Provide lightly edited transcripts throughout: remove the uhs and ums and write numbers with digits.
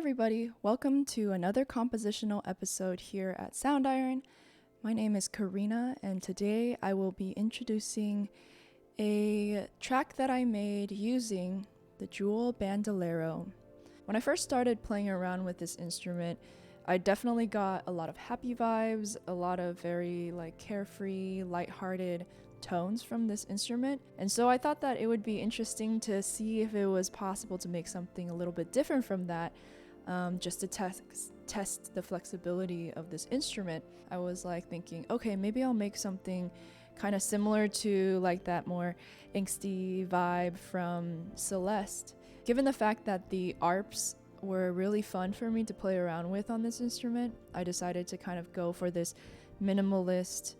everybody, welcome to another compositional episode here at Soundiron. My name is Corrina, and today I will be introducing a track that I made using the Jewel Bandolero. When I first started playing around with this instrument, I definitely got a lot of happy vibes, a lot of very carefree, lighthearted tones from this instrument, and so I thought that it would be interesting to see if it was possible to make something a little bit different from that, just to test the flexibility of this instrument. I was thinking, okay, maybe I'll make something kind of similar to that more angsty vibe from Celeste. Given the fact that the Arps were really fun for me to play around with on this instrument, I decided to kind of go for this minimalist,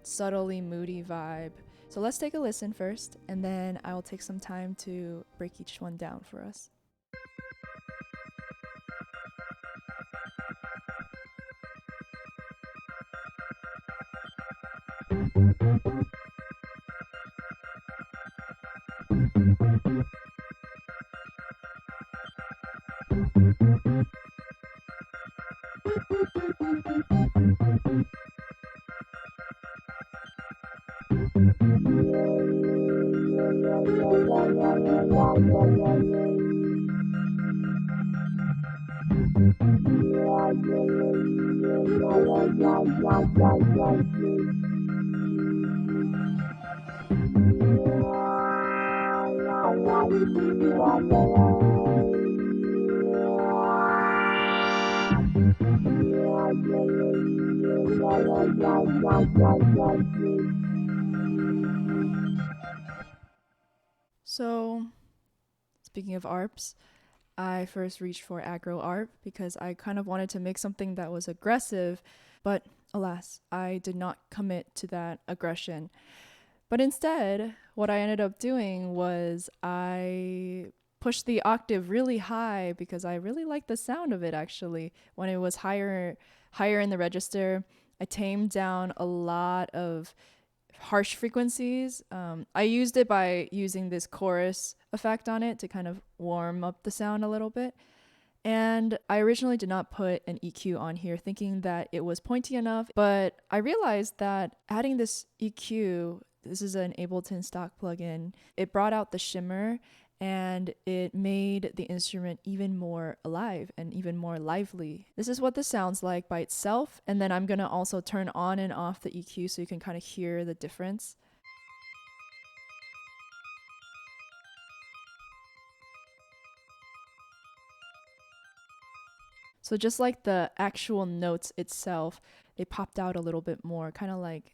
subtly moody vibe. So let's take a listen first, and then I'll take some time to break each one down for us. So, speaking of Arps, I first reached for aggro Arp because I kind of wanted to make something that was aggressive, but alas, I did not commit to that aggression. But instead, what I ended up doing was I pushed the octave really high because I really liked the sound of it actually. When it was higher in the register, I tamed down a lot of harsh frequencies. I used it by using this chorus effect on it to kind of warm up the sound a little bit. And I originally did not put an EQ on here thinking that it was pointy enough, but I realized that adding this EQ, this is an Ableton stock plugin, it brought out the shimmer and it made the instrument even more alive and even more lively. This is what this sounds like by itself, and then I'm gonna also turn on and off the EQ so you can kind of hear the difference. So just like the actual notes itself, they popped out a little bit more, kind of like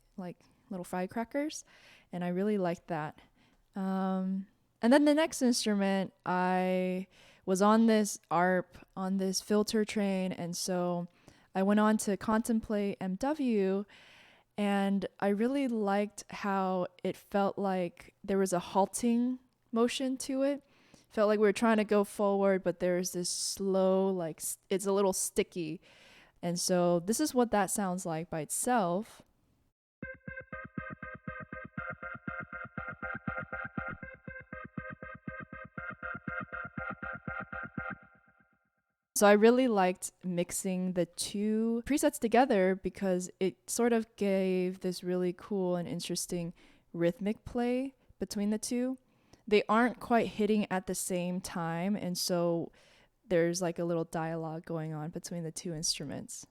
little firecrackers, and I really liked that. And then the next instrument, I was on this ARP, on this filter train, and so I went on to contemplate MW, and I really liked how it felt like there was a halting motion to it. Felt like we were trying to go forward, but there's this slow, it's a little sticky. And so this is what that sounds like by itself. So I really liked mixing the two presets together because it sort of gave this really cool and interesting rhythmic play between the two. They aren't quite hitting at the same time, and so there's a little dialogue going on between the two instruments.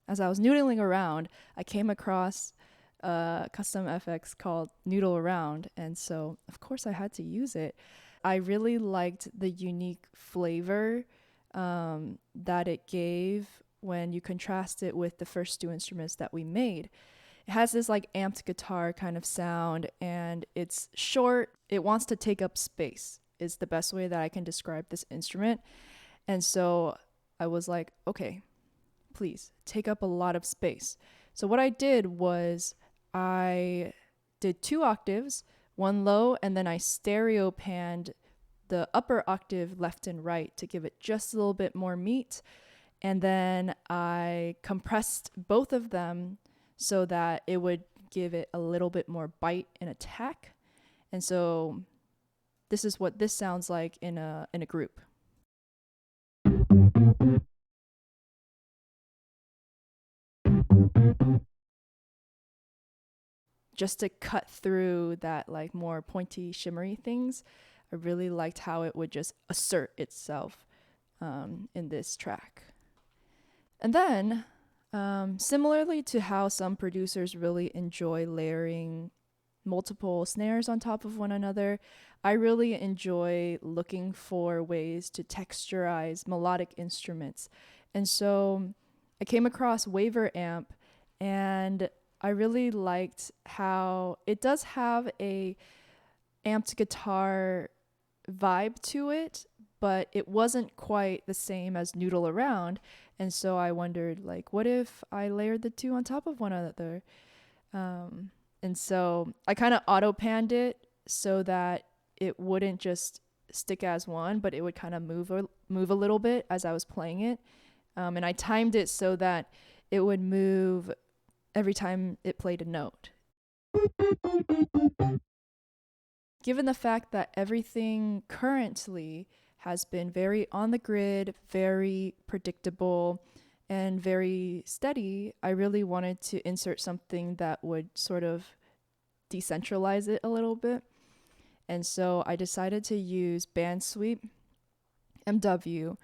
As I was noodling around, I came across a custom FX called Noodle Around, and so of course I had to use it. I really liked the unique flavor that it gave when you contrast it with the first two instruments that we made. It has this amped guitar kind of sound, and it's short. It wants to take up space is the best way that I can describe this instrument. And so I was like, okay, please take up a lot of space. So what I did was I did 2 octaves, one low, and then I stereo panned the upper octave left and right to give it just a little bit more meat. And then I compressed both of them so that it would give it a little bit more bite and attack. And so this is what this sounds like in a group. Just to cut through that like more pointy, shimmery things, I really liked how it would just assert itself in this track. And then, similarly to how some producers really enjoy layering multiple snares on top of one another, I really enjoy looking for ways to texturize melodic instruments. And so I came across Waver Amp, and I really liked how it does have a amped guitar vibe to it, but it wasn't quite the same as Noodle Around. And so I wondered, like, what if I layered the two on top of one another? And so I kind of auto-panned it so that it wouldn't just stick as one, but it would kind of move a little bit as I was playing it. And I timed it so that it would move every time it played a note. Given the fact that everything currently has been very on the grid, very predictable, and very steady, I really wanted to insert something that would sort of decentralize it a little bit. And so I decided to use Band Sweep MW.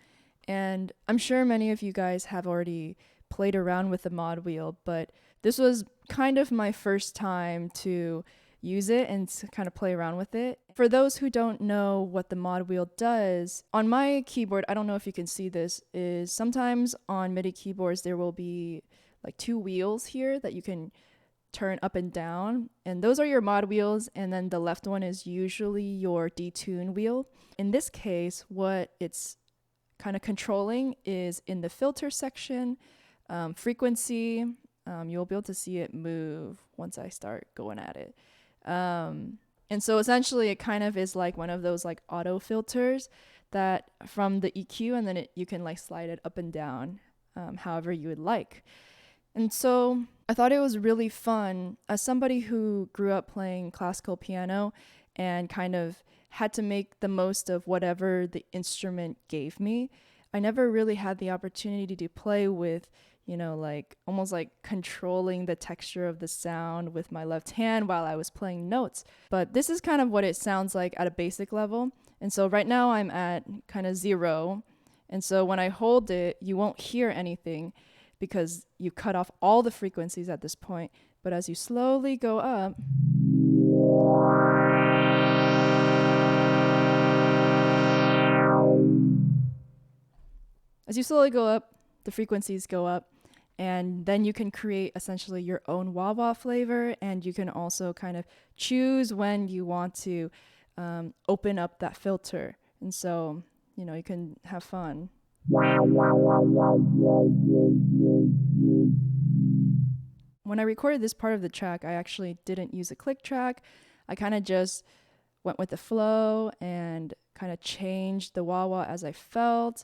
And I'm sure many of you guys have already played around with the mod wheel, but this was kind of my first time to use it and to kind of play around with it. For those who don't know what the mod wheel does, on my keyboard, I don't know if you can see this, is sometimes on MIDI keyboards there will be like two wheels here that you can turn up and down, and those are your mod wheels, and then the left one is usually your detune wheel. In this case, what it's kind of controlling is in the filter section, frequency. You'll be able to see it move once I start going at it. And so essentially it kind of is like one of those like auto filters that from the EQ, and then you can like slide it up and down however you would like. And so I thought it was really fun as somebody who grew up playing classical piano and kind of had to make the most of whatever the instrument gave me. I never really had the opportunity to play with, you know, like almost like controlling the texture of the sound with my left hand while I was playing notes. But this is kind of what it sounds like at a basic level. And so right now I'm at kind of 0. And so when I hold it, you won't hear anything because you cut off all the frequencies at this point. But as you slowly go up, the frequencies go up, and then you can create essentially your own wah-wah flavor, and you can also kind of choose when you want to open up that filter. And so, you know, you can have fun. When I recorded this part of the track, I actually didn't use a click track. I kind of just went with the flow and kind of changed the wah-wah as I felt.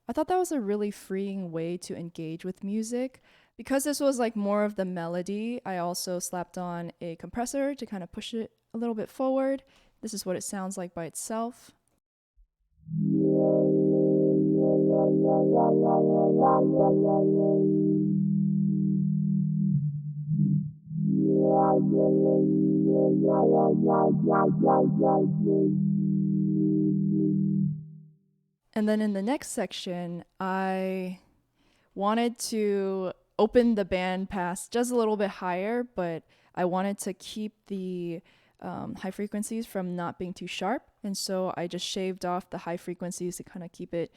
I thought that was a really freeing way to engage with music. Because this was like more of the melody, I also slapped on a compressor to kind of push it a little bit forward. This is what it sounds like by itself. And then in the next section, I wanted to open the band pass just a little bit higher, but I wanted to keep the high frequencies from not being too sharp. And so I just shaved off the high frequencies to kind of keep it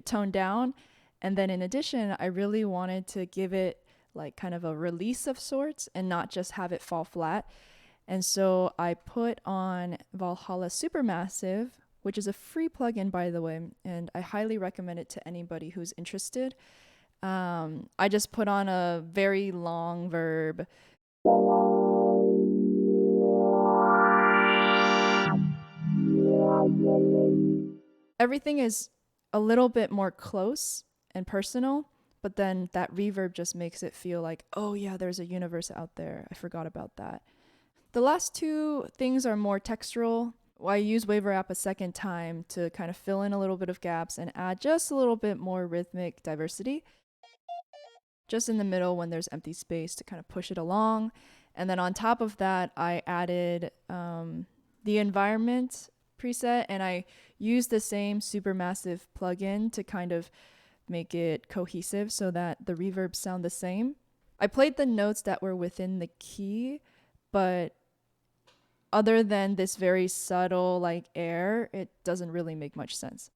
toned down. And then in addition, I really wanted to give it like kind of a release of sorts and not just have it fall flat. And so I put on Valhalla Supermassive, which is a free plugin, by the way, and I highly recommend it to anybody who's interested. I just put on a very long verb. Everything is a little bit more close and personal, but then that reverb just makes it feel like, oh yeah, there's a universe out there. I forgot about that. The last two things are more textural. I use Waver App a second time to kind of fill in a little bit of gaps and add just a little bit more rhythmic diversity. Just in the middle when there's empty space to kind of push it along. And then on top of that, I added the environment preset, and I used the same Supermassive plugin to kind of make it cohesive so that the reverbs sound the same. I played the notes that were within the key, but other than this very subtle like air, it doesn't really make much sense.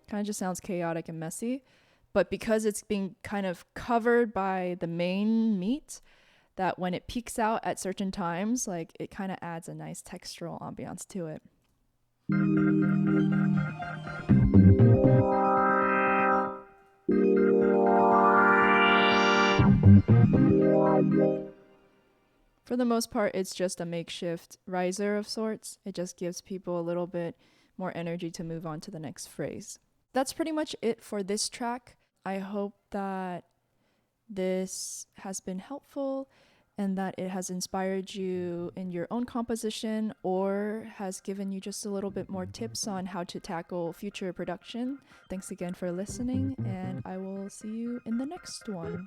Kind of just sounds chaotic and messy, but because it's being kind of covered by the main meat, that when it peaks out at certain times, like it kind of adds a nice textural ambiance to it. For the most part, it's just a makeshift riser of sorts. It just gives people a little bit more energy to move on to the next phrase. That's pretty much it for this track. I hope that this has been helpful and that it has inspired you in your own composition or has given you just a little bit more tips on how to tackle future production. Thanks again for listening, and I will see you in the next one.